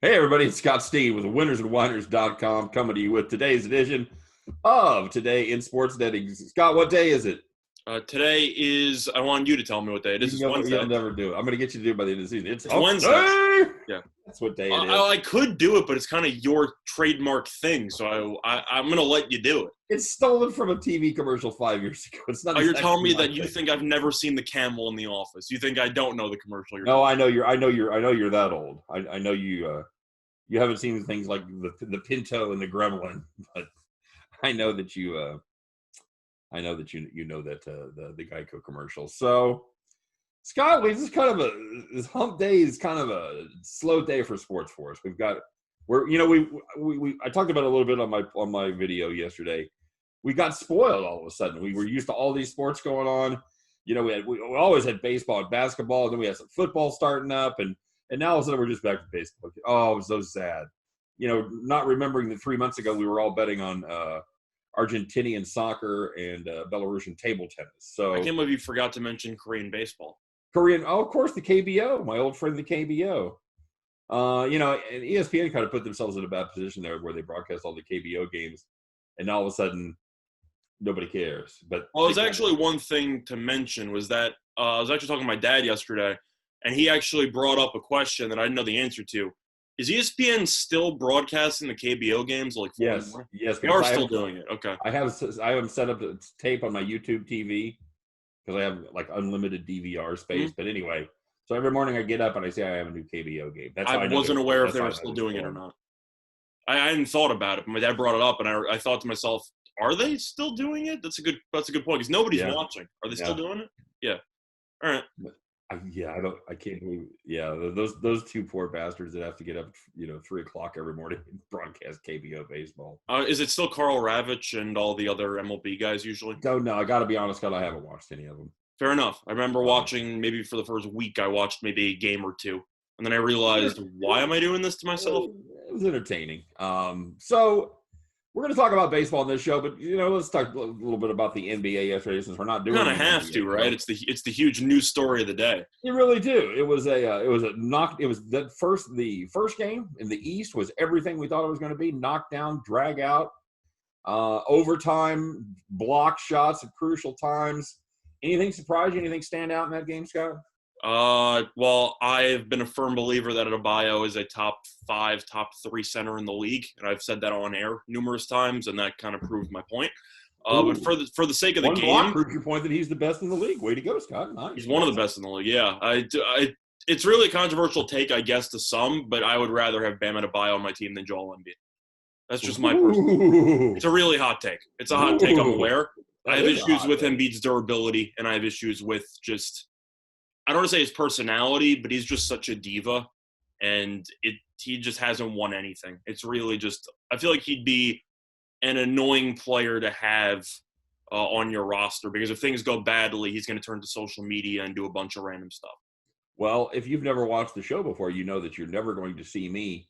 Hey, everybody, it's Scott Steen with winnersandwhiners.com coming to you with today's edition of Today in Sports Betting. Scott, what day is it? Today is, I want you to tell me what day it is. It's Wednesday. You'll never do it. I'm going to get you to do it by the end of the season. It's Wednesday. Day! Yeah. That's what day it is. I could do it, but it's kind of your trademark thing, so I'm going to let you do it. It's stolen from a TV commercial 5 years ago. It's not. Oh, you're telling me that you think I've never seen the camel in The Office? You think I don't know the commercial? No, I know you're that old. I know you. You haven't seen things like the Pinto and the Gremlin, but I know that you know that the Geico commercial. So, Scott, this hump day is kind of a slow day for sports for us. I talked about it a little bit on my video yesterday. We got spoiled all of a sudden. We were used to all these sports going on. You know, we always had baseball and basketball, and then we had some football starting up, and now all of a sudden we're just back to baseball. Oh, it was so sad. You know, not remembering that 3 months ago we were all betting on Argentinian soccer and Belarusian table tennis. So I can't believe you forgot to mention Korean baseball. Of course, the KBO, my old friend, the KBO. You know, and ESPN kind of put themselves in a bad position there where they broadcast all the KBO games, and now all of a sudden nobody cares. But well, there's actually one thing to mention was that I was actually talking to my dad yesterday, and he actually brought up a question that I didn't know the answer to. Is ESPN still broadcasting the KBO games? Yes, they are still doing it. Okay. I have them set up to tape on my YouTube TV because I have like unlimited DVR space. Mm-hmm. But anyway, so every morning I get up and I say I have a new KBO game. That's I wasn't aware if they were still doing it or not. I hadn't thought about it, but my dad brought it up, and I thought to myself, are they still doing it? That's a good point because nobody's watching. Are they still doing it? Yeah. All right. I can't believe. Yeah, those two poor bastards that have to get up, 3:00 every morning and broadcast KBO baseball. Is it still Carl Ravitch and all the other MLB guys usually? No, I got to be honest, Scott, I haven't watched any of them. Fair enough. I remember watching maybe for the first week. I watched maybe a game or two, and then I realized, why am I doing this to myself? It was entertaining. So. We're going to talk about baseball on this show, but let's talk a little bit about the NBA yesterday since we're not doing. We're going to have to, right? It's the huge news story of the day. You really do. It was the first game in the East was everything we thought it was going to be: knockdown, drag out, overtime, block shots at crucial times. Anything surprise you? Anything stand out in that game, Scott? Well, I've been a firm believer that Adebayo is a top 5, top 3 center in the league, and I've said that on air numerous times, and that kind of proved my point. But for the sake of the game, block proved your point that he's the best in the league. Way to go, Scott! Nice. He's one of the best in the league. Yeah, it's really a controversial take, I guess, to some, but I would rather have Bam Adebayo on my team than Joel Embiid. That's just my personal. It's a really hot take. It's a hot take. I'm aware. I have issues with Embiid's durability, and I have issues with just. I don't want to say his personality, but he's just such a diva, and he just hasn't won anything. It's really just – I feel like he'd be an annoying player to have on your roster because if things go badly, he's going to turn to social media and do a bunch of random stuff. Well, if you've never watched the show before, you know that you're never going to see me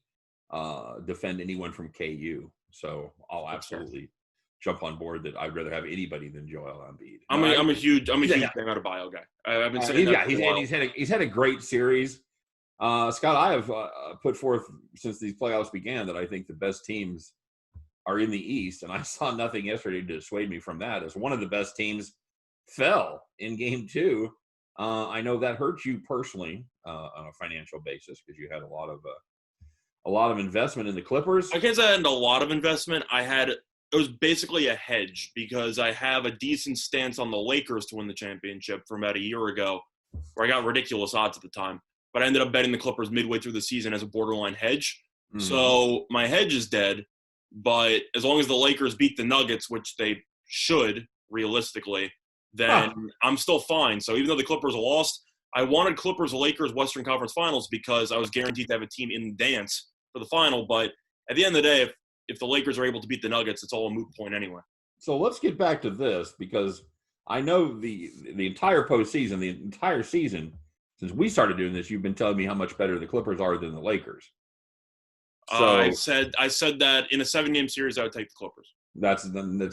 defend anyone from KU. So I'll absolutely – jump on board that I'd rather have anybody than Joel Embiid. I'm a huge Bam Adebayo guy. I've been saying that for a while. He's had a great series. Scott, I have put forth since these playoffs began that I think the best teams are in the East, and I saw nothing yesterday to dissuade me from that. As one of the best teams fell in Game 2. I know that hurt you personally on a financial basis because you had a lot of investment in the Clippers. I can't say I had a lot of investment. It was basically a hedge because I have a decent stance on the Lakers to win the championship from about a year ago where I got ridiculous odds at the time. But I ended up betting the Clippers midway through the season as a borderline hedge. Mm-hmm. So my hedge is dead. But as long as the Lakers beat the Nuggets, which they should realistically, then I'm still fine. So even though the Clippers lost, I wanted Clippers-Lakers Western Conference Finals because I was guaranteed to have a team in the dance for the final. But at the end of the day, if the Lakers are able to beat the Nuggets, it's all a moot point anyway. So let's get back to this because I know the entire postseason, the entire season, since we started doing this, you've been telling me how much better the Clippers are than the Lakers. So I said that in a 7-game series, I would take the Clippers. That's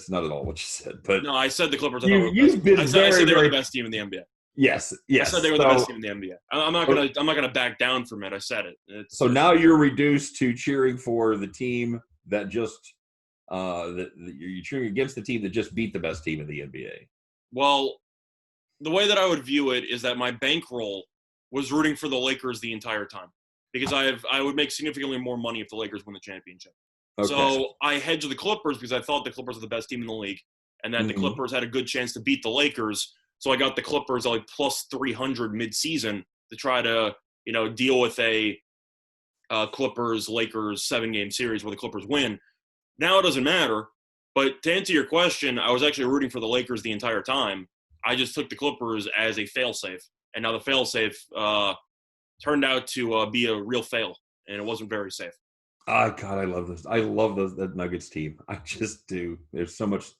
not at all what you said. But no, I said the Clippers. You've been I said they were the best team in the NBA. Yes. I said they were the best team in the NBA. I'm not gonna back down from it. I said it. So now you're reduced to cheering for the team that just you're cheering against the team that just beat the best team in the NBA. Well, the way that I would view it is that my bankroll was rooting for the Lakers the entire time because I would make significantly more money if the Lakers win the championship. Okay. So I hedged the Clippers because I thought the Clippers were the best team in the league and that the Clippers had a good chance to beat the Lakers. So I got the Clippers like plus 300 mid-season to try to, deal with a Clippers-Lakers 7-game series where the Clippers win. Now it doesn't matter. But to answer your question, I was actually rooting for the Lakers the entire time. I just took the Clippers as a fail-safe. And now the fail-safe turned out to be a real fail, and it wasn't very safe. Oh, God, I love this. I love that Nuggets team. I just do. There's so much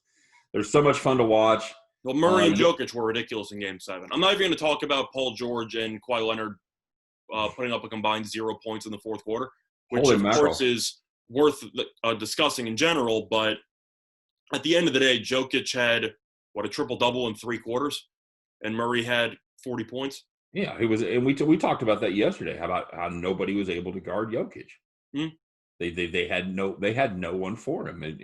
fun to watch. Well, Murray and Jokic were ridiculous in Game 7. I'm not even going to talk about Paul George and Kawhi Leonard putting up a combined 0 points in the fourth quarter, which, of course, is worth discussing in general. But at the end of the day, Jokic had, a triple-double in 3 quarters, and Murray had 40 points. Yeah, he was, and we talked about that yesterday. How nobody was able to guard Jokic. They had no one for him, and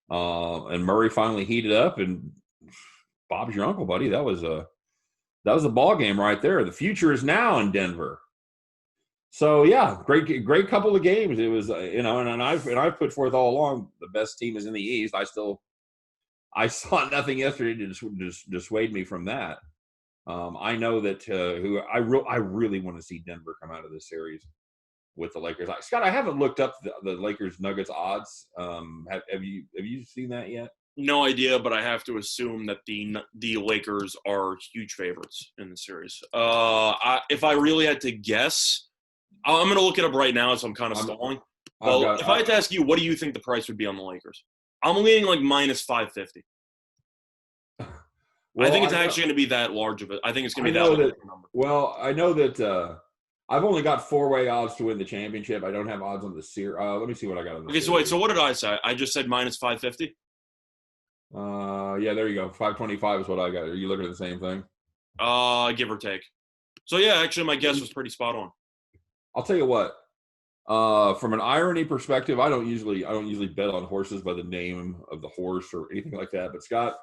and Murray finally heated up, and Bob's your uncle, buddy. That was a ball game right there. The future is now in Denver. So yeah, great couple of games. It was and I've put forth all along the best team is in the East. I saw nothing yesterday to dissuade me from that. I know that I really want to see Denver come out of this series with the Lakers. Scott, I haven't looked up the Lakers Nuggets odds. Have you seen that yet? No idea, but I have to assume that the Lakers are huge favorites in the series. If I really had to guess, I'm going to look it up right now, so I'm kind of stalling. Well, if I had to ask you, what do you think the price would be on the Lakers? I'm leaning like minus 550. Well, I think it's actually going to be that large of it. I think it's going to be that large of a number. Well, I know that I've only got 4-way odds to win the championship. I don't have odds on the series. Let me see what I got on the series. So wait, so what did I say? I just said minus 550? Yeah, there you go. 525 is what I got. Are you looking at the same thing? Give or take. So yeah, actually my guess was pretty spot on. I'll tell you what. From an irony perspective, I don't usually bet on horses by the name of the horse or anything like that. But Scott,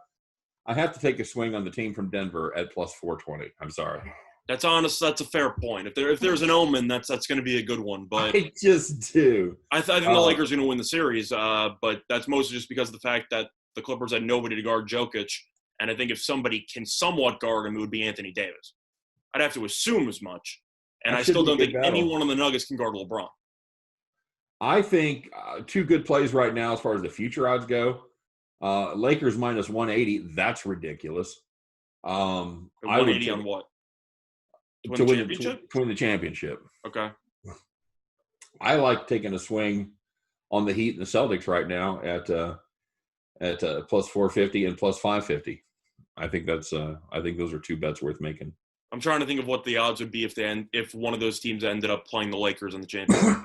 I have to take a swing on the team from Denver at plus 420. I'm sorry. That's honest. That's a fair point. If there's an omen, that's going to be a good one. But I just do. I think the Lakers are going to win the series. But that's mostly just because of the fact that the Clippers had nobody to guard Jokic, and I think if somebody can somewhat guard him, it would be Anthony Davis. I'd have to assume as much, and I still don't think anyone on the Nuggets can guard LeBron. I think 2 good plays right now as far as the future odds go. Lakers minus 180. That's ridiculous. 180 on what? To win the championship. Okay. I like taking a swing on the Heat and the Celtics right now at plus 450 and plus 550. I think those are 2 bets worth making. I'm trying to think of what the odds would be if one of those teams ended up playing the Lakers in the championship.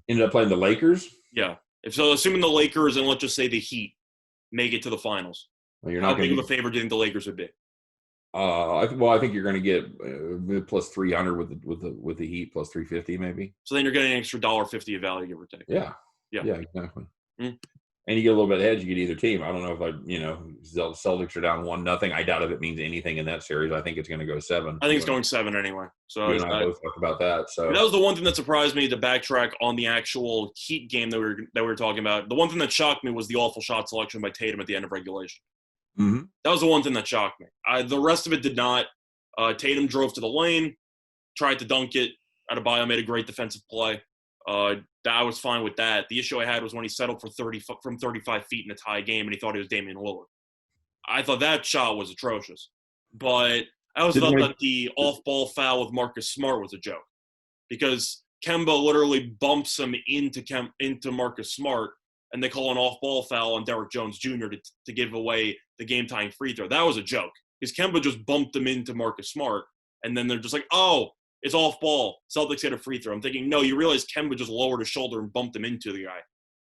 Ended up playing the Lakers? Yeah. Assuming the Lakers and let's just say the Heat make it to the finals. Well, how big of a favor do you think the Lakers would be? I think you're going to get plus 300 with the Heat, plus 350 maybe. So then you're getting an extra $1.50 of value, give or take. Yeah, exactly. Mm-hmm. And you get a little bit of edge. You get either team. I don't know if Celtics are down 1-0. I doubt if it means anything in that series. I think it's going to go 7. I think it's going 7 anyway. So you and I both talked about that. So that was the one thing that surprised me to backtrack on the actual Heat game that we were talking about. The one thing that shocked me was the awful shot selection by Tatum at the end of regulation. Mm-hmm. That was the one thing that shocked me. The rest of it did not. Tatum drove to the lane, tried to dunk it. Adebayo made a great defensive play. I was fine with that. The issue I had was when he settled for 35 feet in a tie game and he thought he was Damian Lillard. I thought that shot was atrocious. But I also thought that the off-ball foul with Marcus Smart was a joke because Kemba literally bumps him into Marcus Smart, and they call an off-ball foul on Derrick Jones Jr. to give away the game-tying free throw. That was a joke because Kemba just bumped him into Marcus Smart, and then they're just like, oh, it's off ball. Celtics hit a free throw. I'm thinking, no, you realize Kemba just lowered his shoulder and bumped him into the guy.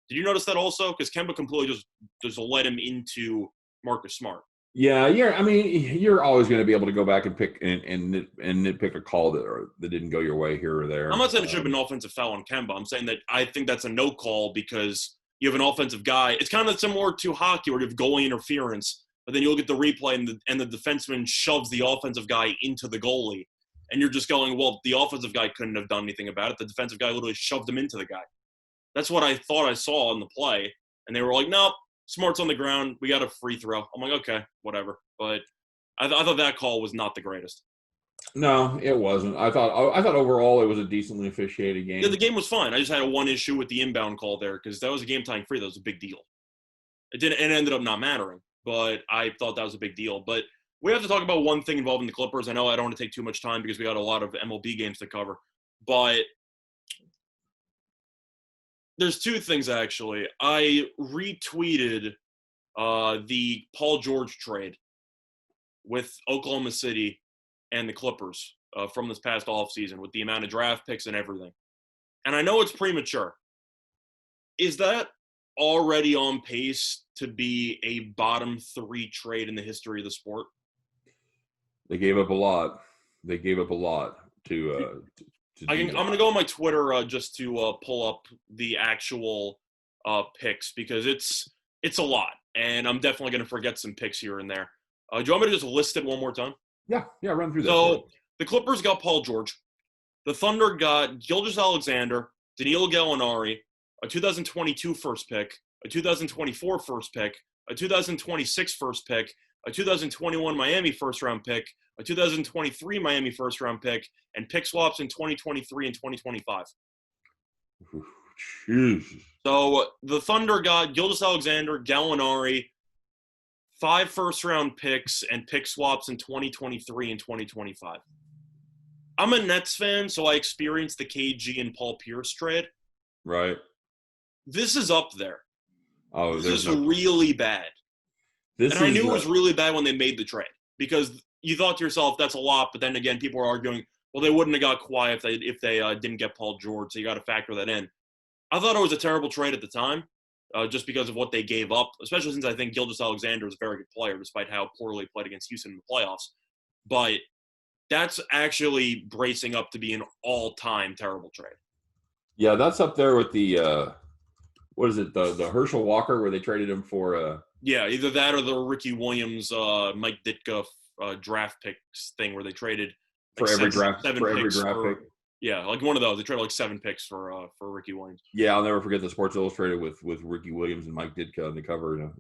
Did you notice that also? Because Kemba completely just led him into Marcus Smart. Yeah, you're always going to be able to go back and pick and nitpick a call that didn't go your way here or there. I'm not saying it should have been an offensive foul on Kemba. I'm saying that I think that's a no call because you have an offensive guy. It's kind of similar to hockey where you have goalie interference, but then you look at the replay and the defenseman shoves the offensive guy into the goalie. And you're just going, well, the offensive guy couldn't have done anything about it. The defensive guy literally shoved him into the guy. That's what I thought I saw in the play. And they were like, nope, Smart's on the ground. We got a free throw. I'm like, okay, whatever. But I thought that call was not the greatest. No, it wasn't. I thought overall it was a decently officiated game. Yeah, the game was fine. I just had one issue with the inbound call there because that was a game-tying free. That was a big deal. It ended up not mattering, but I thought that was a big deal. But we have to talk about one thing involving the Clippers. I know I don't want to take too much time because we got a lot of MLB games to cover. But there's two things, actually. I retweeted the Paul George trade with Oklahoma City and the Clippers from this past offseason with the amount of draft picks and everything. And I know it's premature. Is that already on pace to be a bottom 3 trade in the history of the sport? They gave up a lot. to I'm going to go on my Twitter just to pull up the actual picks because it's a lot. And I'm definitely going to forget some picks here and there. Do you want me to just list it one more time? Yeah, run through that. So the Clippers got Paul George. The Thunder got Gilgeous-Alexander, Danilo Gallinari, a 2022 first pick, a 2024 first pick, a 2026 first pick, a 2021 Miami first-round pick, a 2023 Miami first-round pick, and pick swaps in 2023 and 2025. Jeez. So the Thunder got Gilgeous-Alexander, Gallinari, 5 first-round picks, and pick swaps in 2023 and 2025. I'm a Nets fan, so I experienced the KG and Paul Pierce trade. Right. This is up there. Oh, this is really bad. I knew it was really bad when they made the trade because you thought to yourself, that's a lot. But then again, people are arguing, well, they wouldn't have got Kawhi if they didn't get Paul George. So you got to factor that in. I thought it was a terrible trade at the time just because of what they gave up, especially since I think Gilgeous-Alexander is a very good player despite how poorly he played against Houston in the playoffs. But that's actually bracing up to be an all-time terrible trade. Yeah, that's up there with the what is it? The Herschel Walker where they traded him for yeah, either that or the Ricky Williams, Mike Ditka draft picks thing where they traded for every draft pick. Yeah, like one of those. They traded like 7 picks for Ricky Williams. Yeah, I'll never forget the Sports Illustrated with Ricky Williams and Mike Ditka on the cover,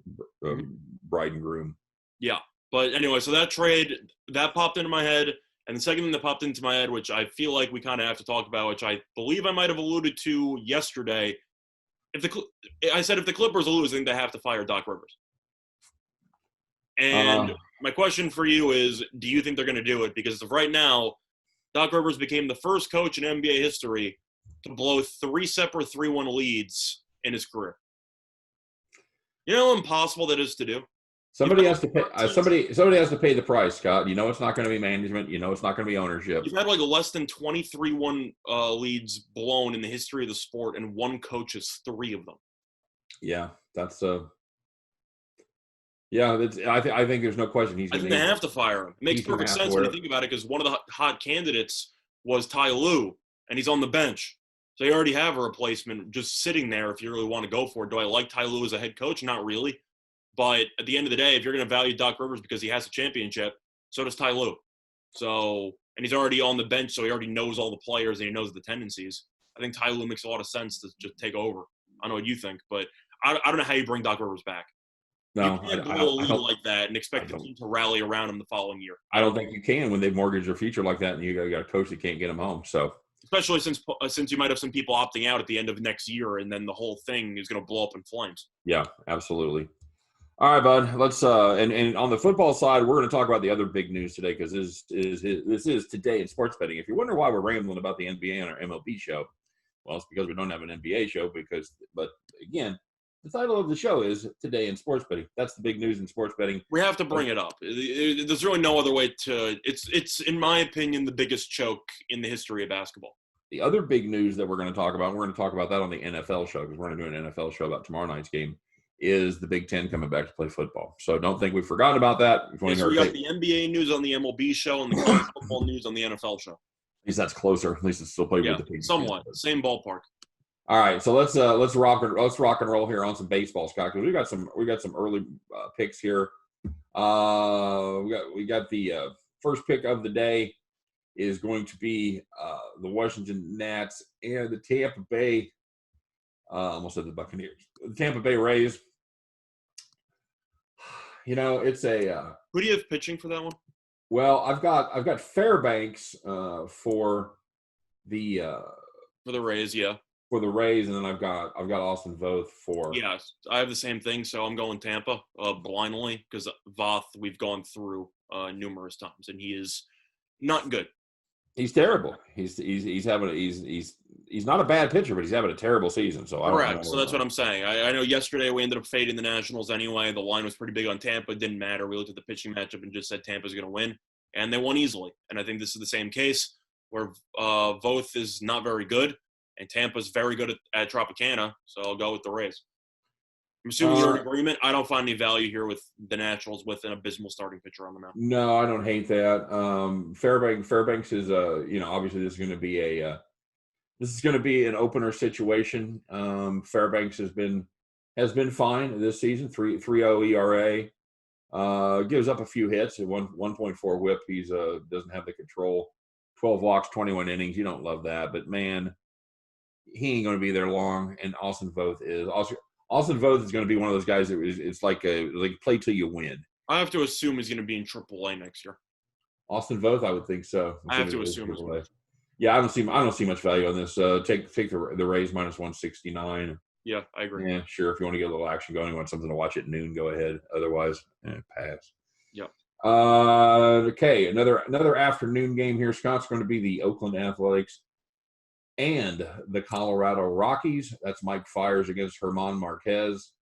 bride and groom. Yeah, but anyway, so that trade that popped into my head, and the second thing that popped into my head, which I feel like we kind of have to talk about, which I believe I might have alluded to yesterday. I said if the Clippers lose, I think they have to fire Doc Rivers. And my question for you is, do you think they're going to do it? Because as of right now, Doc Rivers became the first coach in NBA history to blow 3 separate 3-1 leads in his career. You know how impossible that is to do? Somebody has to pay. Somebody has to pay the price, Scott. You know it's not going to be management. You know it's not going to be ownership. You've had like less than 23-1 leads blown in the history of the sport, and one coach has 3 of them. Yeah, that's yeah, I think there's no question I think they have to fire him. It makes perfect sense when you think about it because one of the hot candidates was Ty Lue, and he's on the bench. So you already have a replacement just sitting there if you really want to go for it. Do I like Ty Lue as a head coach? Not really. But at the end of the day, if you're going to value Doc Rivers because he has a championship, so does Ty Lue. So, and he's already on the bench, so he already knows all the players and he knows the tendencies. I think Ty Lue makes a lot of sense to just take over. I don't know what you think, but I don't know how you bring Doc Rivers back. No, you can't blow a lead like that and expect the team to rally around him the following year. I don't think you can when they've mortgaged their future like that, and you got a coach that can't get them home. So, especially since you might have some people opting out at the end of next year, and then the whole thing is going to blow up in flames. Yeah, absolutely. All right, bud. Let's and on the football side, we're going to talk about the other big news today because this is today in sports betting. If you wonder why we're rambling about the NBA on our MLB show, well, it's because we don't have an NBA show. But again, the title of the show is Today in Sports Betting. That's the big news in sports betting. We have to bring it up. There's really no other way to. It's in my opinion the biggest choke in the history of basketball. The other big news that we're going to talk about that on the NFL show because we're going to do an NFL show about tomorrow night's game. is the Big Ten coming back to play football. So don't think we forgot about that. Yes, we got the NBA news on the MLB show and the college football news on the NFL show. At least that's closer. At least it's still played with the Big somewhat. Ten. Same ballpark. All right, so let's rock and roll here on some baseball, Scott, because we got some early picks here. We got the first pick of the day is going to be the Washington Nats and the Tampa Bay. Almost said the Buccaneers. The Tampa Bay Rays. It's a. Who do you have pitching for that one? Well, I've got Fairbanks for the Rays, yeah. For the Rays, and then I've got Austin Voth for. Yeah, I have the same thing. So I'm going Tampa blindly because Voth we've gone through numerous times, and he is not good. He's terrible. He's not a bad pitcher, but he's having a terrible season. So correct. So that's what I'm saying. I know yesterday we ended up fading the Nationals anyway. The line was pretty big on Tampa. It didn't matter. We looked at the pitching matchup and just said Tampa's going to win, and they won easily. And I think this is the same case where Voth is not very good, and Tampa's very good at Tropicana. So I'll go with the Rays. I'm assuming you're in agreement. I don't find any value here with the Nationals with an abysmal starting pitcher on the mound. No, I don't hate that. Fairbanks is obviously this is going to be an opener situation. Fairbanks has been fine this season. 3.30 ERA. Gives up a few hits at 1.4 WHIP. He's doesn't have the control. 12 walks, 21 innings. You don't love that, but man, he ain't going to be there long. And Austin Voth is. Austin Voth is going to be one of those guys that it's like play till you win. I have to assume he's going to be in AAA next year. Austin Voth, I would think so. I have to assume as well. Yeah, I don't see much value on this. Take the Rays minus 169. Yeah, I agree. Yeah, sure. If you want to get a little action going, you want something to watch at noon, go ahead. Otherwise, pass. Yep. Okay, another afternoon game here. Scott's going to be the Oakland Athletics and the Colorado Rockies. That's Mike Fiers against German Marquez.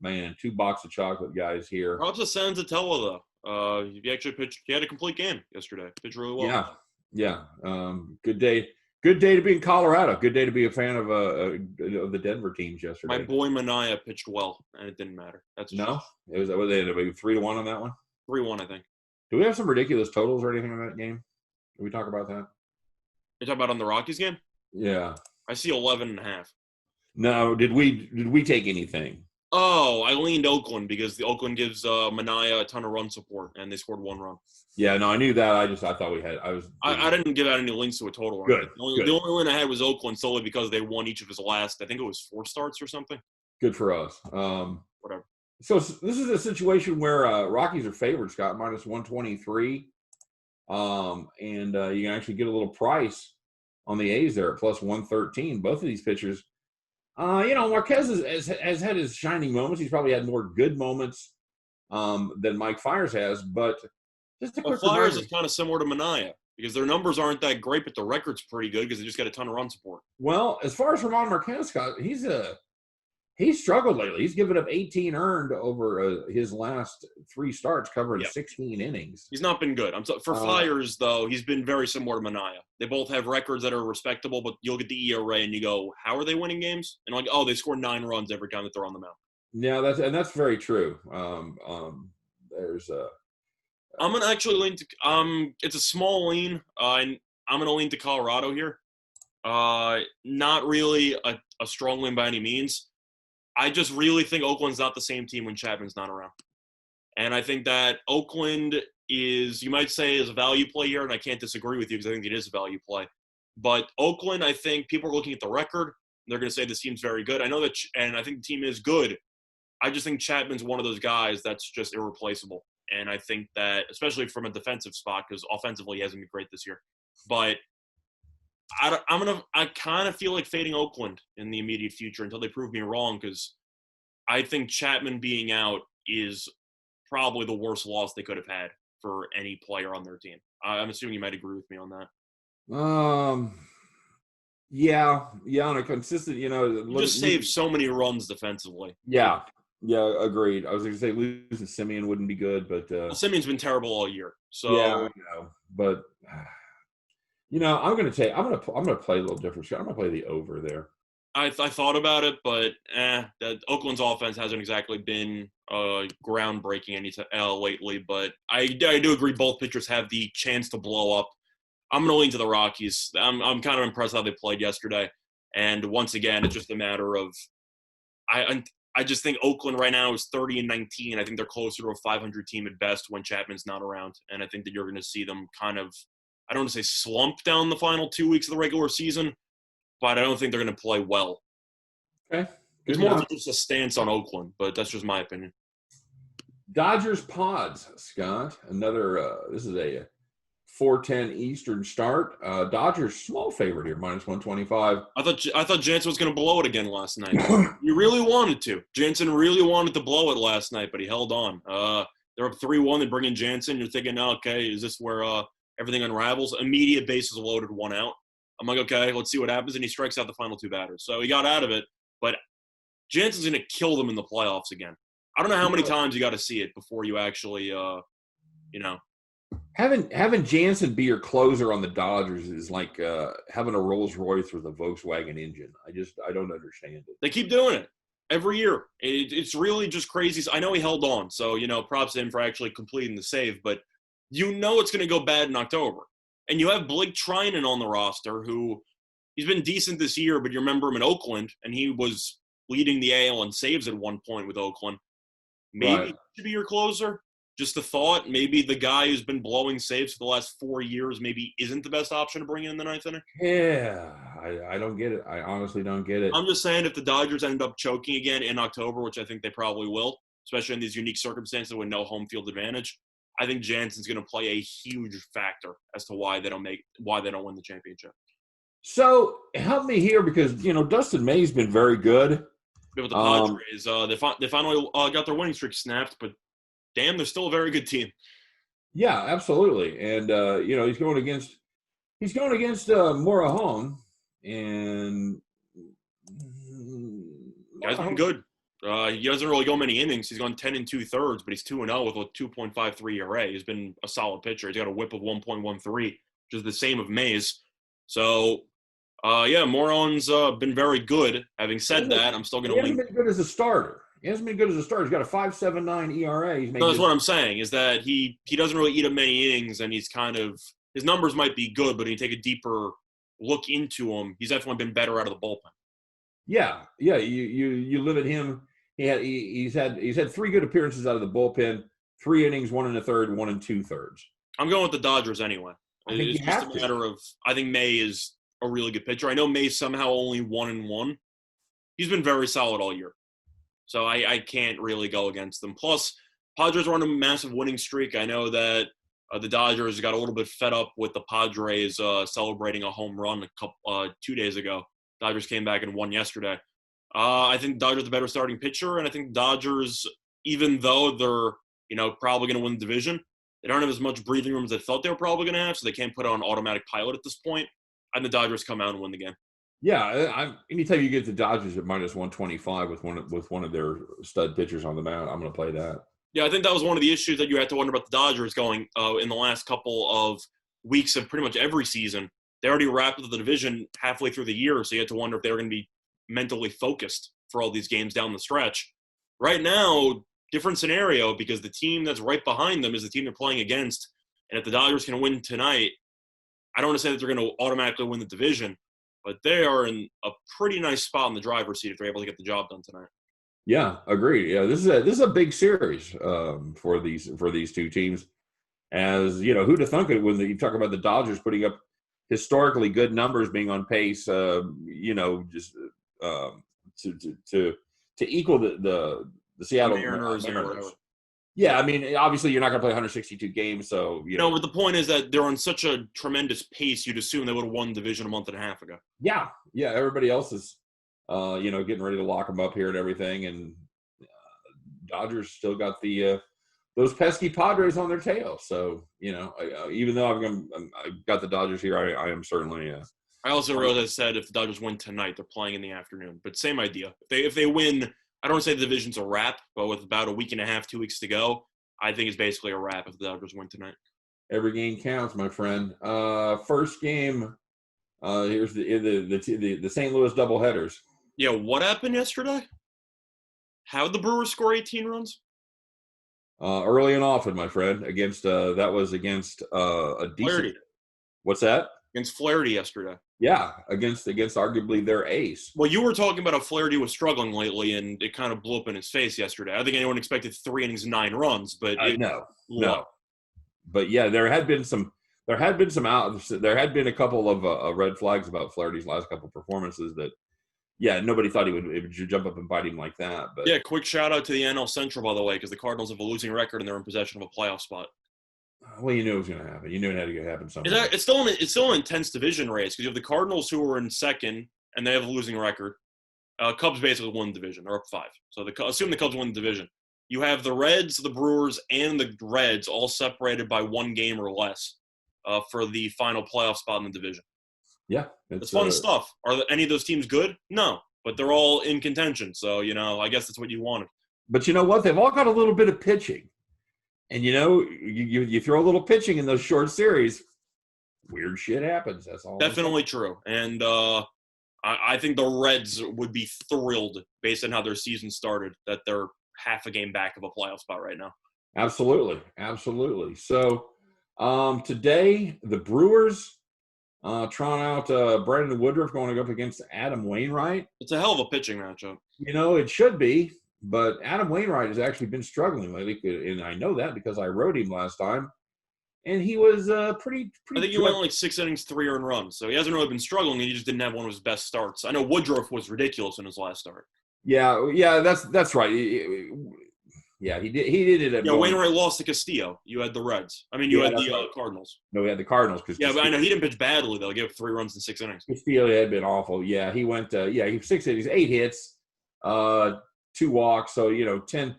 Man, 2 box of chocolate guys here. Props to Sanzatella, though. He actually pitched. He had a complete game yesterday. Pitched really well. Yeah. Good day. Good day to be in Colorado. Good day to be a fan of the Denver teams yesterday. My boy Mania pitched well, and it didn't matter. That's no. It was they ended up 3-1 on that one. 3-1, I think. Do we have some ridiculous totals or anything in that game? Did we talk about that? You're talking about on the Rockies game? Yeah. I see 11.5. No, did we take anything? Oh, I leaned Oakland because the Oakland gives Mania a ton of run support, and they scored 1 run. Yeah, no, I knew that. I thought we had. I didn't give out any links to a total. Good. The only win I had was Oakland solely because they won each of his last. I think it was 4 starts or something. Good for us. Whatever. So this is a situation where Rockies are favored, Scott, minus 123, and you can actually get a little price on the A's there at plus 113. Both of these pitchers. Marquez has had his shining moments. He's probably had more good moments than Mike Fiers has, but just a quick Fiers is kind of similar to Mania because their numbers aren't that great, but the record's pretty good because they just got a ton of run support. Well, as far as German Marquez, Scott, he's struggled lately. He's given up 18 earned over his last 3 starts, covering 16 innings. He's not been good. For Fiers, though, he's been very similar to Mania. They both have records that are respectable, but you'll get the ERA and you go, how are they winning games? And like, oh, they score 9 runs every time that they're on the mound. Yeah, that's very true. I'm gonna actually lean to. It's a small lean. I'm gonna lean to Colorado here. Not really a strong lean by any means. I just really think Oakland's not the same team when Chapman's not around. And I think that Oakland is, you might say, is a value play here, and I can't disagree with you because I think it is a value play. But Oakland, I think people are looking at the record. They're going to say this team's very good. I know that, and I think the team is good. I just think Chapman's one of those guys that's just irreplaceable. And I think that, especially from a defensive spot, because offensively he hasn't been great this year. But I kind of feel like fading Oakland in the immediate future until they prove me wrong, because I think Chapman being out is probably the worst loss they could have had for any player on their team. I'm assuming you might agree with me on that. Yeah, on a consistent, just saved so many runs defensively. Yeah, agreed. I was going to say losing Simeon wouldn't be good, but Simeon's been terrible all year. So yeah, but I'm going to play a little different. I'm going to play the over there. I thought about it, but that Oakland's offense hasn't exactly been groundbreaking lately. But I do agree both pitchers have the chance to blow up. I'm going to lean to the Rockies. I'm kind of impressed how they played yesterday. And once again, it's just a matter of I just think Oakland right now is 30-19. I think they're closer to a 500 team at best when Chapman's not around. And I think that you're going to see them kind of, I don't want to say slump down the final 2 weeks of the regular season, but I don't think they're going to play well. Okay. It's more of just a stance on Oakland, but that's just my opinion. Dodgers Pods, Scott. Another, this is a 4:10 Eastern start. Dodgers small favorite here, -125. I thought Jansen was going to blow it again last night. You really wanted to. Jansen really wanted to blow it last night, but he held on. They're up 3-1. They bring in Jansen. You're thinking, okay, is this where everything unravels? Immediate bases loaded, 1 out. I'm like, okay, let's see what happens. And he strikes out the final 2 batters. So he got out of it, but Jansen's going to kill them in the playoffs again. I don't know how many times you got to see it before you actually, Having Jansen be your closer on the Dodgers is like having a Rolls Royce with a Volkswagen engine. I don't understand it. They keep doing it every year. It's really just crazy. I know he held on, so props to him for actually completing the save. But it's going to go bad in October, and you have Blake Treinen on the roster, who he's been decent this year. But you remember him in Oakland, and he was leading the AL in saves at one point with Oakland. Maybe he should be your closer. Just a thought, maybe the guy who's been blowing saves for the last 4 years maybe isn't the best option to bring in the 9th inning? Yeah, I don't get it. I honestly don't get it. I'm just saying if the Dodgers end up choking again in October, which I think they probably will, especially in these unique circumstances with no home field advantage, I think Jansen's going to play a huge factor as to why they don't win the championship. So help me here because, Dustin May's been very good. With the Padres, they finally got their winning streak snapped, but damn, they're still a very good team. Yeah, absolutely. And he's going against Morejon, and guy's been good. He doesn't really go many innings. He's gone 10 2/3, but he's 2-0 with a 2.53 ERA. He's been a solid pitcher. He's got a WHIP of 1.13, which is the same of Mays. So, Morejon's been very good. Having said that, I'm still going to lean. He hasn't been good as a starter. He hasn't been good as a starter. He's got a 5.79 ERA. That's what I'm saying, is that he doesn't really eat up many innings, and he's kind of – his numbers might be good, but when you take a deeper look into him, he's definitely been better out of the bullpen. Yeah. You live at him. He's had 3 good appearances out of the bullpen, 3 innings, 1 1/3, 1 2/3. I'm going with the Dodgers anyway. It's just a matter of – I think May is a really good pitcher. I know May somehow only 1-1. He's been very solid all year. So I can't really go against them. Plus, Padres are on a massive winning streak. I know that the Dodgers got a little bit fed up with the Padres celebrating a home run 2 days ago. Dodgers came back and won yesterday. I think Dodgers are the better starting pitcher, and I think Dodgers, even though they're probably going to win the division, they don't have as much breathing room as they thought they were probably going to have, so they can't put it on automatic pilot at this point. And the Dodgers come out and win the game. Yeah, anytime you get the Dodgers at -125 with one of their stud pitchers on the mound, I'm going to play that. Yeah, I think that was one of the issues that you had to wonder about the Dodgers going in the last couple of weeks of pretty much every season. They already wrapped up the division halfway through the year, so you had to wonder if they were going to be mentally focused for all these games down the stretch. Right now, different scenario because the team that's right behind them is the team they're playing against. And if the Dodgers can win tonight, I don't want to say that they're going to automatically win the division, but they are in a pretty nice spot in the driver's seat if they're able to get the job done tonight. Yeah, agreed. Yeah, this is a big series for these two teams. As who'd have thunk it when you talk about the Dodgers putting up historically good numbers, being on pace, to equal the Seattle Mariners. Yeah, I mean, obviously you're not going to play 162 games, so but the point is that they're on such a tremendous pace. You'd assume they would have won the division a month and a half ago. Yeah. Everybody else is, getting ready to lock them up here and everything, and Dodgers still got the those pesky Padres on their tail. So even though I've got the Dodgers here, I am certainly. I also wrote that said if the Dodgers win tonight, they're playing in the afternoon. But same idea. If they win. I don't want to say the division's a wrap, but with about a week and a half, 2 weeks to go, I think it's basically a wrap if the Dodgers win tonight. Every game counts, my friend. First game, here's the St. Louis doubleheaders. Yeah, what happened yesterday? How did the Brewers score 18 runs? Early and often, my friend, against that was against a decent. Flaherty. What's that? Against Flaherty yesterday. Yeah, against arguably their ace. Well, you were talking about how Flaherty was struggling lately, and it kind of blew up in his face yesterday. I don't think anyone expected 3 innings and 9 runs, but No. But yeah, there had been a couple of red flags about Flaherty's last couple of performances that, yeah, nobody thought he would jump up and bite him like that. But yeah, quick shout out to the NL Central, by the way, because the Cardinals have a losing record and they're in possession of a playoff spot. Well, you knew it was going to happen. You knew it had to happen sometime. It's still an intense division race because you have the Cardinals who are in second and they have a losing record. Cubs basically won the division. They're up 5. So assume the Cubs win the division. You have the Reds, the Brewers, and the Reds all separated by 1 game or less for the final playoff spot in the division. Yeah. It's fun stuff. Are any of those teams good? No. But they're all in contention. So, I guess that's what you wanted. But you know what? They've all got a little bit of pitching. And, you throw a little pitching in those short series, weird shit happens. That's all. Definitely true. And I think the Reds would be thrilled based on how their season started that they're half a game back of a playoff spot right now. Absolutely. Absolutely. So today, the Brewers trying out Brandon Woodruff going up against Adam Wainwright. It's a hell of a pitching matchup. It should be. But Adam Wainwright has actually been struggling lately, and I know that because I rode him last time, and he was pretty. I think he went like 6 innings, 3 earned runs, so he hasn't really been struggling. He just didn't have one of his best starts. I know Woodruff was ridiculous in his last start. Yeah, that's right. Yeah, he did. He did it. Yeah, Wainwright lost to Castillo. You had the Reds. I mean, you had the Cardinals. No, we had the Cardinals. Yeah, but I know he didn't pitch badly though. He gave up 3 runs in 6 innings. Castillo had been awful. Yeah, he went. He 6 innings, 8 hits. 2 walks, so 10.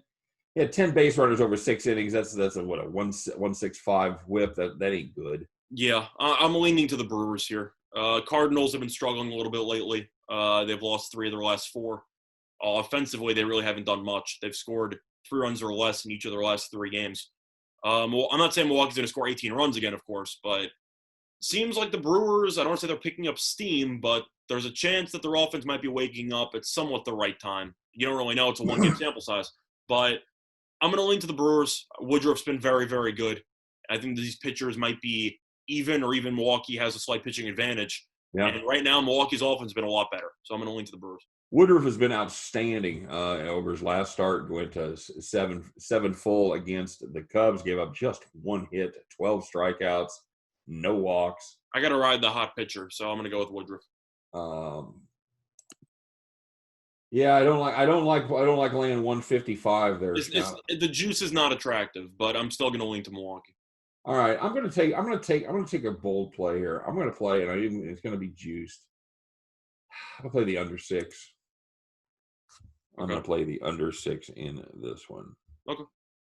He had 10 base runners over 6 innings. That's a 1.65 whip. That ain't good. Yeah, I'm leaning to the Brewers here. Cardinals have been struggling a little bit lately. They've lost 3 of their last 4. Offensively, they really haven't done much. They've scored 3 runs or less in each of their last 3 games. Well, I'm not saying Milwaukee's going to score 18 runs again, of course, but seems like the Brewers, I don't want to say they're picking up steam, but there's a chance that their offense might be waking up at somewhat the right time. You don't really know. It's a 1-game sample size. But I'm going to lean to the Brewers. Woodruff's been very, very good. I think these pitchers might be even, or even Milwaukee has a slight pitching advantage. Yeah. And right now, Milwaukee's offense has been a lot better. So I'm going to lean to the Brewers. Woodruff has been outstanding over his last start. Went to 7 full against the Cubs. Gave up just 1 hit, 12 strikeouts, no walks. I got to ride the hot pitcher, so I'm going to go with Woodruff. Yeah, I don't like laying 155 there. The juice is not attractive, but I'm still going to lean to Milwaukee. All right, I'm going to take a bold play here. I'm going to play, and it's going to be juiced. I'm going to play the under 6. I'm going to play the under 6 in this one. Okay.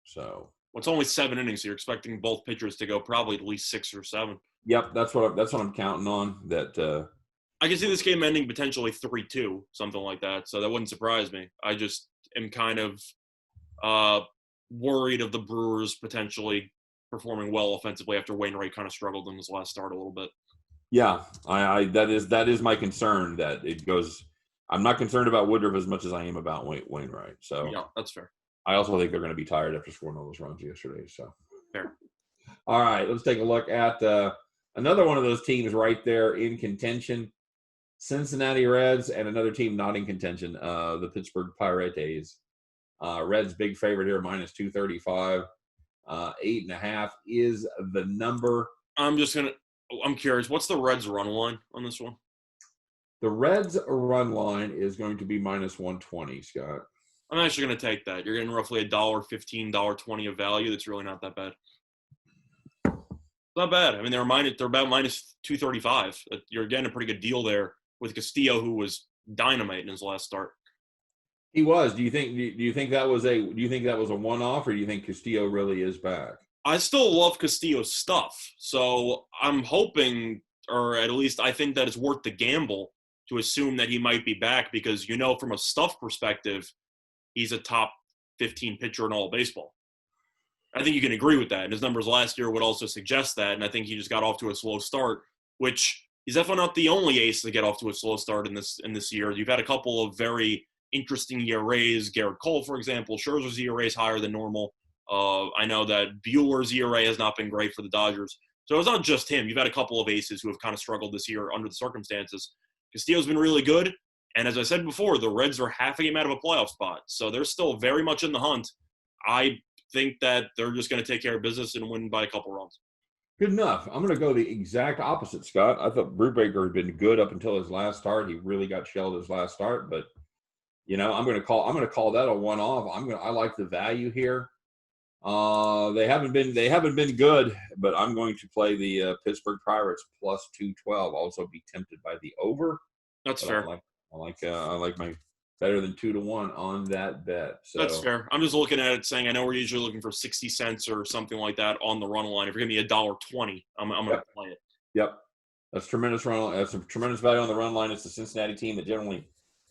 So it's only 7 innings, so you're expecting both pitchers to go probably at least 6 or 7. Yep, that's what I'm counting on. That I can see this game ending potentially 3-2, something like that. So that wouldn't surprise me. I just am kind of worried of the Brewers potentially performing well offensively after Wainwright kind of struggled in his last start a little bit. Yeah, I that is my concern that it goes. I'm not concerned about Woodruff as much as I am about Wainwright. So yeah, that's fair. I also think they're going to be tired after scoring all those runs yesterday. So fair. All right, let's take a look at another one of those teams right there in contention. Cincinnati Reds and another team not in contention, the Pittsburgh Pirates. Reds big favorite here, minus 235. 8.5 is the number. I'm curious, what's the Reds run line on this one? The Reds run line is going to be minus 120, Scott. I'm actually going to take that. You're getting roughly $1.15, $1.20 of value. That's really not that bad. Not bad. I mean, they're about minus 235. You're getting a pretty good deal there with Castillo, who was dynamite in his last start. He was. Do you think that was a one-off, or do you think Castillo really is back? I still love Castillo's stuff, so I'm hoping, or at least I think that it's worth the gamble to assume that he might be back because, from a stuff perspective, he's a top 15 pitcher in all of baseball. I think you can agree with that, and his numbers last year would also suggest that, and I think he just got off to a slow start, which he's definitely not the only ace to get off to a slow start in this year. You've had a couple of very interesting ERAs. Garrett Cole, for example. Scherzer's ERA is higher than normal. I know that Bueller's ERA has not been great for the Dodgers. So it's not just him. You've had a couple of aces who have kind of struggled this year under the circumstances. Castillo's been really good. And as I said before, the Reds are half a game out of a playoff spot. So they're still very much in the hunt. I think that they're just going to take care of business and win by a couple runs. Good enough. I'm going to go the exact opposite, Scott. I thought Brubaker had been good up until his last start. He really got shelled his last start, but I'm going to call that a one-off. I like the value here. They haven't been good, but I'm going to play the Pittsburgh Pirates plus 212. Also be tempted by the over. That's fair. I like my better than 2-1 on that bet. So that's fair. I'm just looking at it saying I know we're usually looking for 60 cents or something like that on the run line. If you're giving me $1.20, I'm going to play it. Yep, that's tremendous run. That's a tremendous value on the run line. It's the Cincinnati team that generally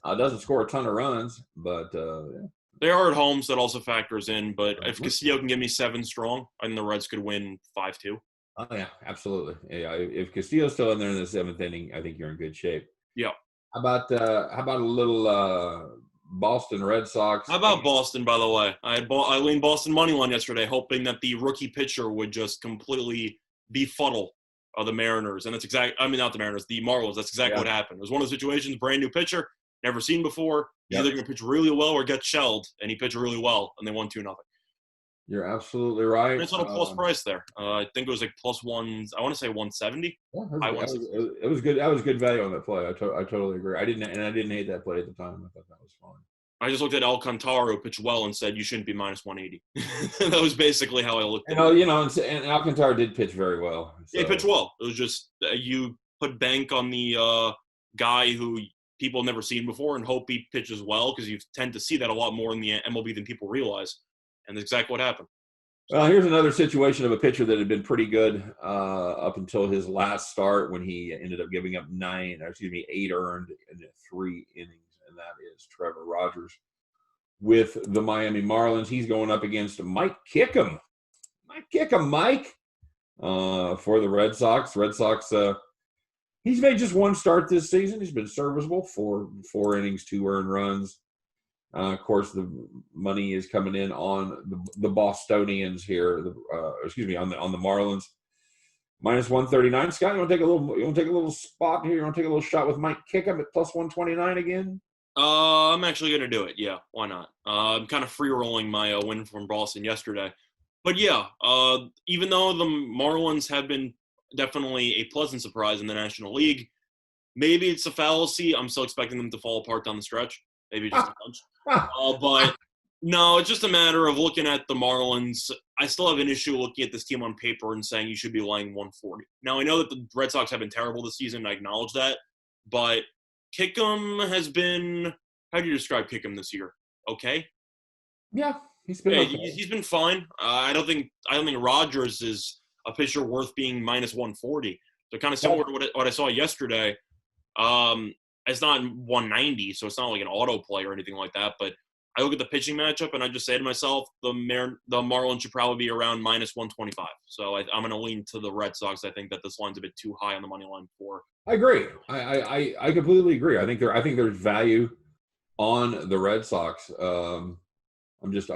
doesn't score a ton of runs, but they are at home, so that also factors in. But if Castillo can give me 7 strong, I think the Reds could win 5-2. Oh yeah, absolutely. Yeah, if Castillo's still in there in the 7th inning, I think you're in good shape. Yeah. How about a little Boston Red Sox? How about Boston, by the way? I leaned Boston money line yesterday, hoping that the rookie pitcher would just completely befuddle the Mariners. And that's not the Mariners, the Marlins. That's exactly what happened. It was one of the situations, brand new pitcher, never seen before. He's either going to pitch really well or get shelled, and he pitched really well, and they won 2-0. You're absolutely right. It's on a plus price there. I think it was like plus one. I want to say 170. Yeah, it was good. That was good value on that play. I totally agree. I didn't hate that play at the time. I thought that was fine. I just looked at Alcantara, who pitched well, and said you shouldn't be minus 180. That was basically how I looked at it. And Alcantara did pitch very well. So. Yeah, he pitched well. It was just you put bank on the guy who people have never seen before and hope he pitches well, because you tend to see that a lot more in the MLB than people realize. And that's exactly what happened. Well, here's another situation of a pitcher that had been pretty good up until his last start, when he ended up giving up 8 earned in 3 innings, and that is Trevor Rogers with the Miami Marlins. He's going up against Mike Kickham. Mike, for the Red Sox. Red Sox, he's made just 1 start this season. He's been serviceable, 4 innings, 2 earned runs. Of course, the money is coming in on the Bostonians here. On the Marlins, minus 139. Scott, you want to take a little spot here? You want to take a little shot with Mike Kickham at plus 129 again? I'm actually going to do it. Yeah, why not? I'm kind of free rolling my win from Boston yesterday, but yeah, even though the Marlins have been definitely a pleasant surprise in the National League, maybe it's a fallacy. I'm still expecting them to fall apart down the stretch. Maybe just a bunch. But no, it's just a matter of looking at the Marlins. I still have an issue looking at this team on paper and saying you should be laying 140. Now, I know that the Red Sox have been terrible this season. I acknowledge that. But Kickham has been – how do you describe Kickham this year? Okay? Yeah, he's been okay. He's been fine. I don't think Rogers is a pitcher worth being minus 140. So kind of similar to what I saw yesterday. It's not 190, so it's not like an auto play or anything like that. But I look at the pitching matchup, and I just say to myself, the Marlins should probably be around minus 125. So I'm going to lean to the Red Sox. I think that this line's a bit too high on the money line for. I agree. I completely agree. I think there's value on the Red Sox. I'm just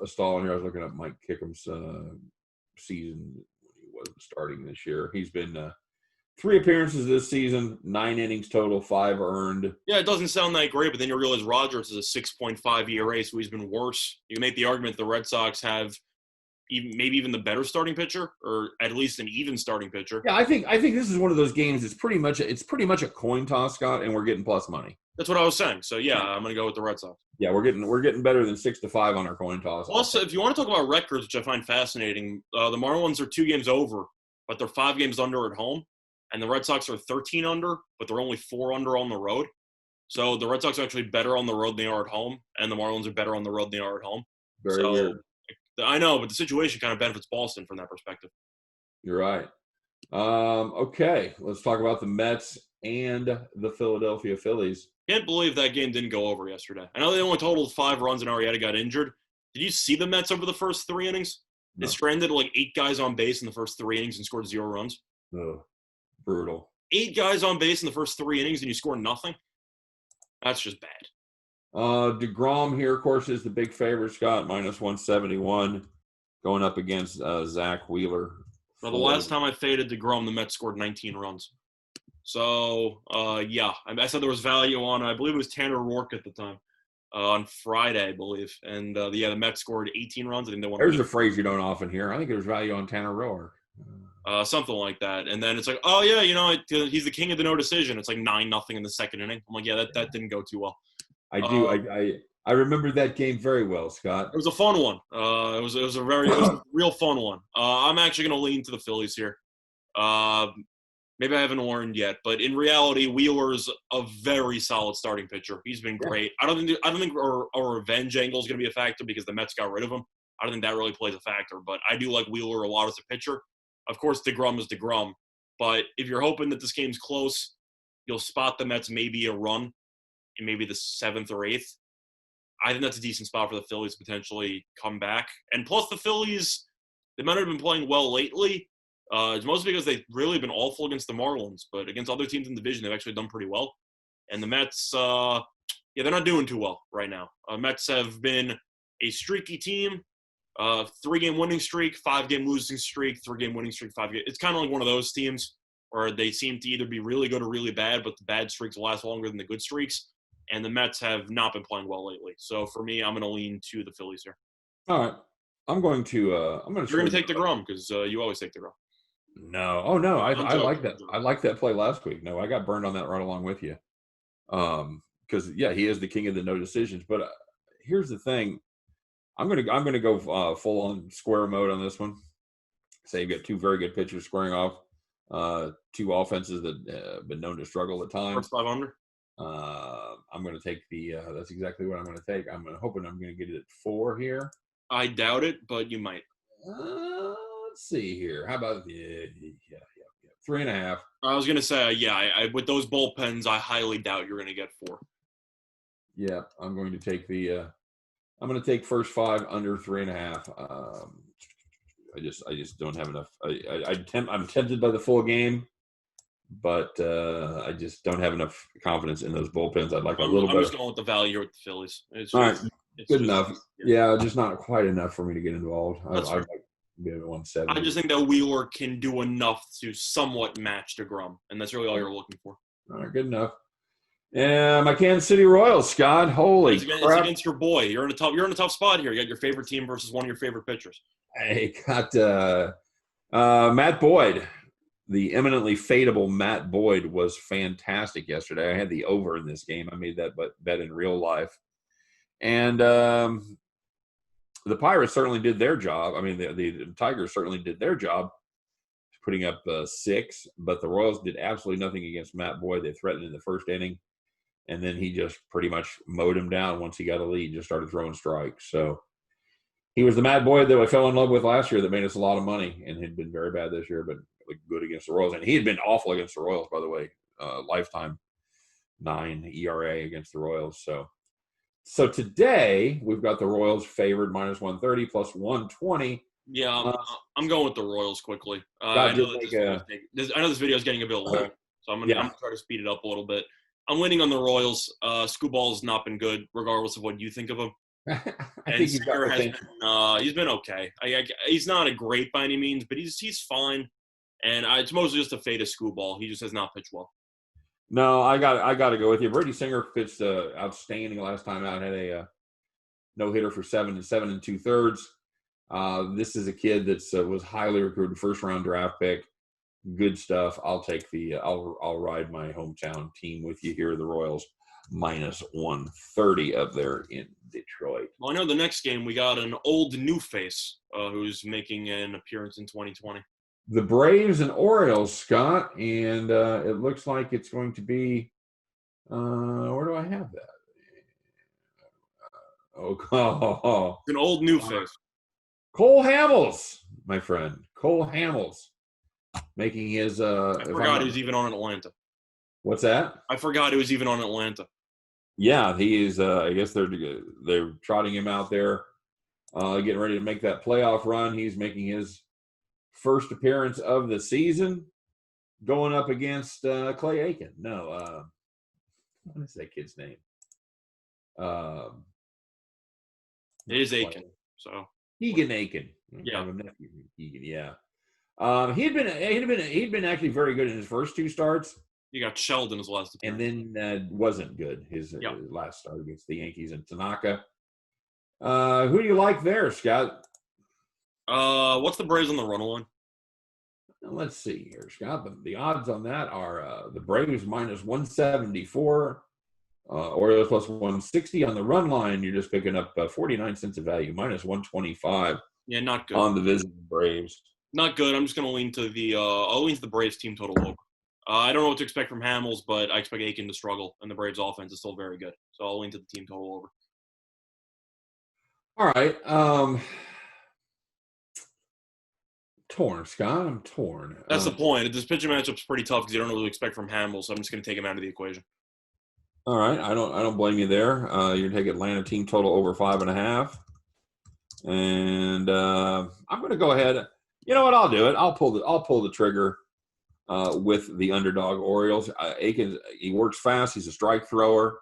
stalling here. I was looking at Mike Kickham's season when he wasn't starting this year. He's been 3 appearances this season, 9 innings total, 5 earned. Yeah, it doesn't sound that great, but then you realize Rogers is a 6.5 ERA, so he's been worse. You can make the argument the Red Sox have maybe even the better starting pitcher, or at least an even starting pitcher. Yeah, I think this is one of those games. It's pretty much a coin toss, Scott, and we're getting plus money. That's what I was saying. So yeah, I'm going to go with the Red Sox. Yeah, we're getting better than 6-5 on our coin toss. Also, if you want to talk about records, which I find fascinating, the Marlins are 2 games over, but they're 5 games under at home. And the Red Sox are 13 under, but they're only 4 under on the road. So the Red Sox are actually better on the road than they are at home, and the Marlins are better on the road than they are at home. Very weird. I know, but the situation kind of benefits Boston from that perspective. You're right. Okay, let's talk about the Mets and the Philadelphia Phillies. Can't believe that game didn't go over yesterday. I know they only totaled 5 runs and Arrieta got injured. Did you see the Mets over the first 3 innings? No. They stranded like 8 guys on base in the first 3 innings and scored 0 runs. Oh. Brutal. 8 guys on base in the first 3 innings and you score nothing. That's just bad. DeGrom here, of course, is the big favorite, Scott, -171, going up against Zach Wheeler. Now, the last time I faded DeGrom, the Mets scored 19 runs. So, yeah, I said there was value on, I believe it was Tanner Roark at the time, on Friday, I believe. And, the Mets scored 18 runs. I think they won. There's a phrase you don't often hear. I think there's value on Tanner Roark. Something like that. And then it's like, oh, yeah, he's the king of the no decision. It's like 9-0 in the second inning. I'm like, yeah, that didn't go too well. I remember that game very well, Scott. It was a fun one. It was a real fun one. I'm actually going to lean to the Phillies here. Maybe I haven't learned yet, but in reality, Wheeler's a very solid starting pitcher. He's been great. I don't think a revenge angle is going to be a factor because the Mets got rid of him. I don't think that really plays a factor, but I do like Wheeler a lot as a pitcher. Of course, DeGrom is DeGrom, but if you're hoping that this game's close, you'll spot the Mets maybe a run in maybe the 7th or 8th. I think that's a decent spot for the Phillies to potentially come back. And plus the Phillies, they might have been playing well lately. It's mostly because they've really been awful against the Marlins, but against other teams in the division, they've actually done pretty well. And the Mets, they're not doing too well right now. Mets have been a streaky team, 3-game winning streak, 5-game losing streak, 3-game winning streak, 5-game. It's kind of like one of those teams where they seem to either be really good or really bad, but the bad streaks last longer than the good streaks. And the Mets have not been playing well lately. So for me, I'm going to lean to the Phillies here. All right. You're going to take DeGrom because you always take DeGrom. No. Oh, no. I like that. I like that play last week. No, I got burned on that right along with you. Because, he is the king of the no decisions. But here's the thing. I'm gonna go full on square mode on this one. Say you've got 2 very good pitchers squaring off. 2 offenses that have been known to struggle at times. First 5 under. I'm going to take that's exactly what I'm going to take. I'm hoping I'm going to get it at 4 here. I doubt it, but you might. Let's see here. How about 3.5? I was going to say, I with those bullpens, I highly doubt you're going to get 4. Yeah, I'm going to take I'm going to take first 5 under 3.5. I just don't have enough. I'm tempted by the full game, but I just don't have enough confidence in those bullpens. I'd like a little bit. I'm just going with the value with the Phillies. All right, good enough. Yeah, just not quite enough for me to get involved. I'd like to be at 170. I just think that Wheeler can do enough to somewhat match DeGrom, and that's really all you're looking for. All right, good enough. And my Kansas City Royals, Scott. Holy crap! It's against your boy. You're in a tough spot here. You got your favorite team versus one of your favorite pitchers. I got Matt Boyd. The eminently fadeable Matt Boyd was fantastic yesterday. I had the over in this game. I made that bet in real life. And the Pirates certainly did their job. I mean, the Tigers certainly did their job putting up 6. But the Royals did absolutely nothing against Matt Boyd. They threatened in the first inning. And then he just pretty much mowed him down once he got a lead, just started throwing strikes. So he was the Matt Boyd that I fell in love with last year that made us a lot of money and had been very bad this year, but good against the Royals. And he had been awful against the Royals, by the way, lifetime 9 ERA against the Royals. So today we've got the Royals favored -130 plus 120. Yeah, I'm going with the Royals quickly. I know this video is getting a bit long, so I'm going to try to speed it up a little bit. I'm leaning on the Royals. Scooball's not been good, regardless of what you think of him. And Singer he's been okay. He's not a great by any means, but he's fine. And it's mostly just a fade of Scooball. He just has not pitched well. No, I got to go with you. Brady Singer pitched outstanding last time out. Had a no-hitter for 7 2/3. This is a kid that was highly recruited, first-round draft pick. Good stuff. I'll take I'll ride my hometown team with you here, the Royals, -130 up there in Detroit. Well, I know the next game we got an old new face who's making an appearance in 2020. The Braves and Orioles, Scott, and it looks like it's going to be where do I have that? It's an old new face. Cole Hamels, my friend. Cole Hamels making his I forgot he was even on Atlanta. What's that? I forgot he was even on Atlanta. Yeah, he is. I guess they're trotting him out there, getting ready to make that playoff run. He's making his first appearance of the season. going up against Clay Aiken. No, what is that kid's name? It is Aiken. So Keegan Aiken. Yeah. Keegan, yeah. He'd been actually very good in his first two starts. He got shelled in his last appearance. And then wasn't good his last start against the Yankees and Tanaka. Who do you like there, Scott? What's the Braves on the run line? Let's see here, Scott. The odds on that are the Braves minus 174, Orioles plus 160 on the run line. You're just picking up 49 cents of value, minus 125. Yeah, not good. On the visiting Braves. Not good. I'm just going to lean to the Braves team total over. I don't know what to expect from Hamels, but I expect Aiken to struggle, and the Braves offense is still very good. So I'll lean to the team total over. All right. Torn, Scott. I'm torn. That's the point. This pitching matchup's pretty tough because you don't know what to expect from Hamels, so I'm just going to take him out of the equation. All right. I don't blame you there. You're going to take Atlanta team total over 5.5. And I'm going to go ahead. You know what? I'll do it. I'll pull the trigger with the underdog Orioles. Aiken, he works fast. He's a strike thrower.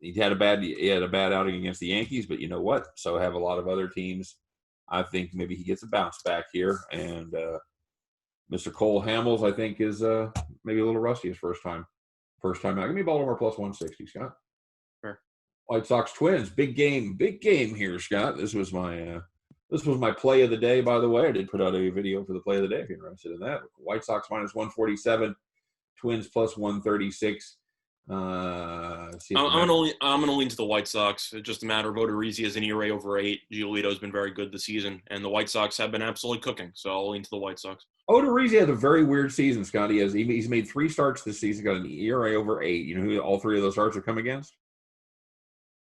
He had a bad outing against the Yankees, but you know what? So have a lot of other teams. I think maybe he gets a bounce back here. And Mr. Cole Hamels, I think, is maybe a little rusty his first time out. Give me Baltimore plus 160, Scott. Sure. White Sox Twins, big game here, Scott. This was my play of the day, by the way. I did put out a video for the play of the day if you're interested in that. White Sox minus 147, Twins plus 136. I'm gonna lean to the White Sox. It's just a matter of Odorizzi has an ERA over 8. Giolito's been very good this season, and the White Sox have been absolutely cooking. So I'll lean to the White Sox. Odorizzi has a very weird season, Scott. He's made 3 starts this season, got an ERA over 8. You know who all 3 of those starts have come against?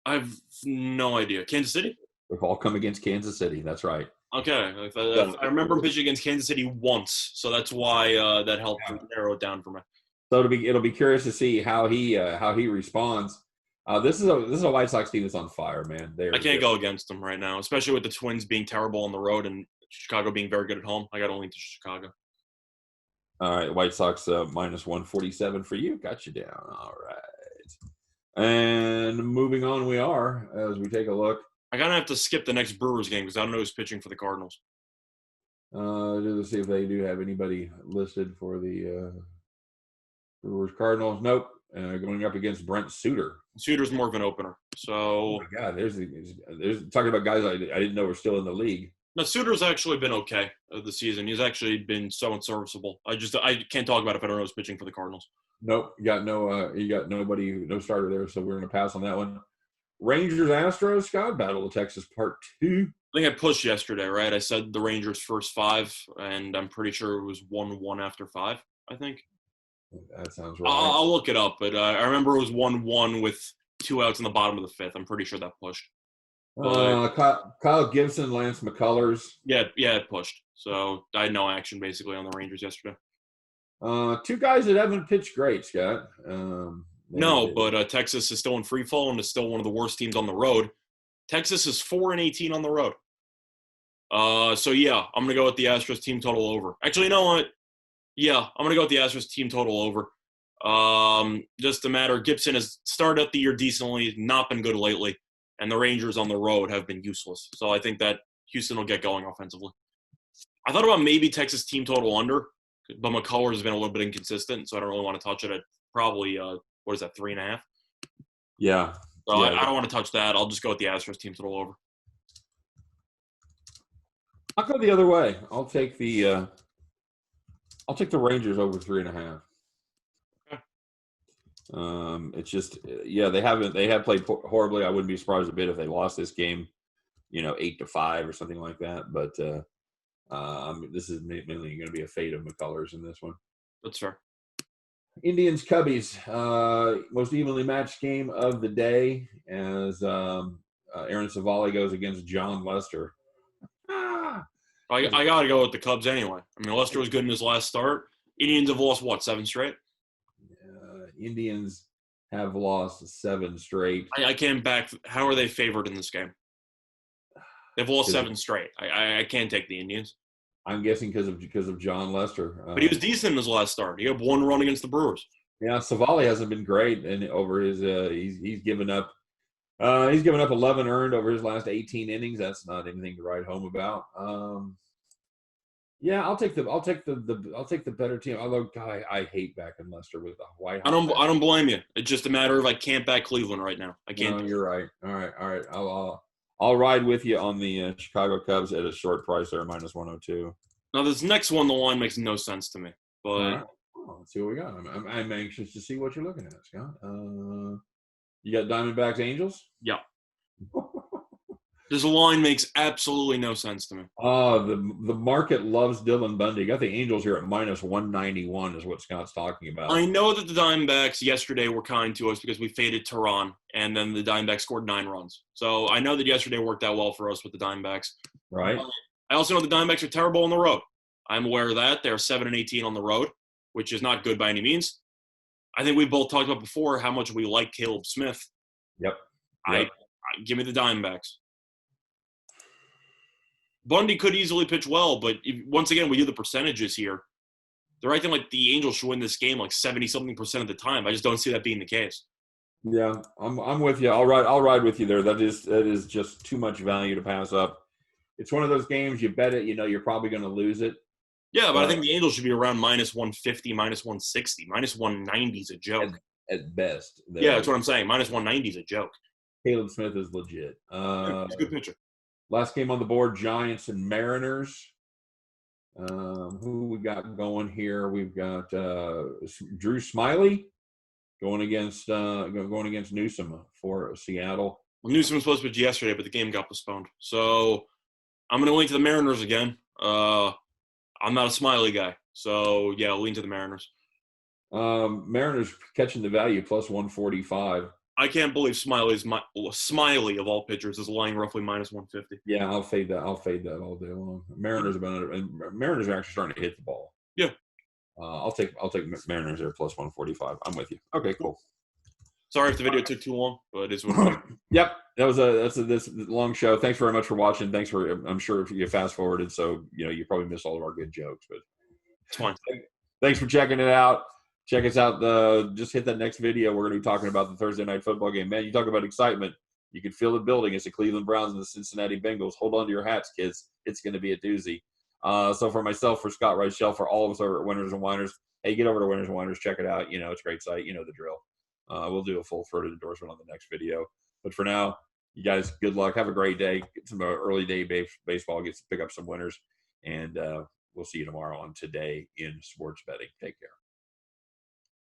I've no idea. Kansas City? They've all come against Kansas City. That's right. Okay. I remember him pitching against Kansas City once, so that's why that helped narrow it down for me. So it'll be curious to see how he responds. This is a White Sox team that's on fire, man. I can't go against them right now, especially with the Twins being terrible on the road and Chicago being very good at home. I got to lean to Chicago. All right, White Sox minus 147 for you. Got you down. All right. And moving on, we are as we take a look. I gotta have to skip the next Brewers game because I don't know who's pitching for the Cardinals. Let's see if they do have anybody listed for the Brewers Cardinals. Nope. Going up against Brent Suter. Suter's more of an opener. So. Oh my God, there's talking about guys I didn't know were still in the league. No, Suter's actually been okay this season. He's actually been somewhat serviceable. I can't talk about it if I don't know who's pitching for the Cardinals. Nope, you got nobody, no starter there, so we're going to pass on that one. Rangers Astros, Scott, Battle of Texas Part 2. I think I pushed yesterday, right? I said the Rangers first 5, and I'm pretty sure it was 1-1 after 5, I think. That sounds right. I'll look it up, but I remember it was 1-1 with 2 outs in the bottom of the 5th. I'm pretty sure that pushed. Kyle Gibson, Lance McCullers. Yeah, it pushed. So I had no action basically on the Rangers yesterday. 2 guys that haven't pitched great, Scott. But Texas is still in free fall and is still one of the worst teams on the road. Texas is 4-18 on the road. So yeah, I'm gonna go with the Astros team total over. Actually, you know what? Yeah, I'm gonna go with the Astros team total over. Just a matter. Gibson has started out the year decently, not been good lately, and the Rangers on the road have been useless. So I think that Houston will get going offensively. I thought about maybe Texas team total under, but McCullers has been a little bit inconsistent, so I don't really want to touch it at probably 3.5? Yeah. So I don't want to touch that. I'll just go with the Astros team total over. I'll go the other way. I'll take the Rangers over 3.5. Okay. It's just they have played horribly. I wouldn't be surprised a bit if they lost this game, 8-5 or something like that. But this is mainly going to be a fate of McCullers in this one. That's fair. Indians Cubbies, most evenly matched game of the day as Aaron Savali goes against John Lester. I got to go with the Cubs anyway. I mean, Lester was good in his last start. Indians have lost, 7 straight? Indians have lost 7 straight. I can't back. How are they favored in this game? They've lost 7 straight. I can't take the Indians. I'm guessing because of John Lester. But he was decent in his last start. He had 1 run against the Brewers. Yeah, Savali hasn't been great, and over his he's given up 11 earned over his last 18 innings. That's not anything to write home about. Yeah, I'll take the better team. Although, God, I hate backing Lester with the white. I don't blame you. It's just a matter of I can't back Cleveland right now. I can't. No, you're right. All right. I'll ride with you on the Chicago Cubs at a short price there, -102. Now this next one, the line makes no sense to me. But right. Let's see what we got. I'm anxious to see what you're looking at, Scott. You got Diamondbacks Angels? Yeah. This line makes absolutely no sense to me. The market loves Dylan Bundy. You got the Angels here at -191 is what Scott's talking about. I know that the Diamondbacks yesterday were kind to us because we faded Tehran, and then the Diamondbacks scored 9 runs. So I know that yesterday worked out well for us with the Diamondbacks. Right. I also know the Diamondbacks are terrible on the road. I'm aware of that. They're 7-18 on the road, which is not good by any means. I think we both talked about before how much we like Caleb Smith. Yep. Give me the Diamondbacks. Bundy could easily pitch well, but once again, we do the percentages here. They're acting like the Angels should win this game like 70-something% of the time. I just don't see that being the case. Yeah, I'm with you. I'll ride with you there. That is just too much value to pass up. It's one of those games you bet it, you're probably going to lose it. Yeah, but I think the Angels should be around -150, -160, -190 is a joke. At best. Yeah, that's what I'm saying. -190 is a joke. Caleb Smith is legit. He's a good pitcher. Last game on the board, Giants and Mariners. Who we got going here? We've got Drew Smiley going against Newsom for Seattle. Well, Newsom was supposed to pitch yesterday, but the game got postponed. So I'm going to lean to the Mariners again. I'm not a Smiley guy. So, yeah, I'll lean to the Mariners. Mariners catching the value +145. I can't believe Smiley of all pitchers is lying roughly -150. Yeah, I'll fade that all day long. Mariners are actually starting to hit the ball. Yeah. I'll take Mariners there +145. I'm with you. Okay, cool. Sorry if the video took too long, but it's what it is. Yep, that's this long show. Thanks very much for watching. I'm sure if you fast forwarded, so you probably missed all of our good jokes, but it's fine. Thanks for checking it out. Check us out. Just hit that next video. We're going to be talking about the Thursday night football game. Man, you talk about excitement. You can feel the building. It's the Cleveland Browns and the Cincinnati Bengals. Hold on to your hats, kids. It's going to be a doozy. So for myself, for Scott Reichel, for all of us over at Winners and Winers, hey, get over to Winners and Winers. Check it out. It's a great site. You know the drill. We'll do a full-throated endorsement on the next video. But for now, you guys, good luck. Have a great day. Get some early day baseball. Pick up some winners. And we'll see you tomorrow on Today in Sports Betting. Take care.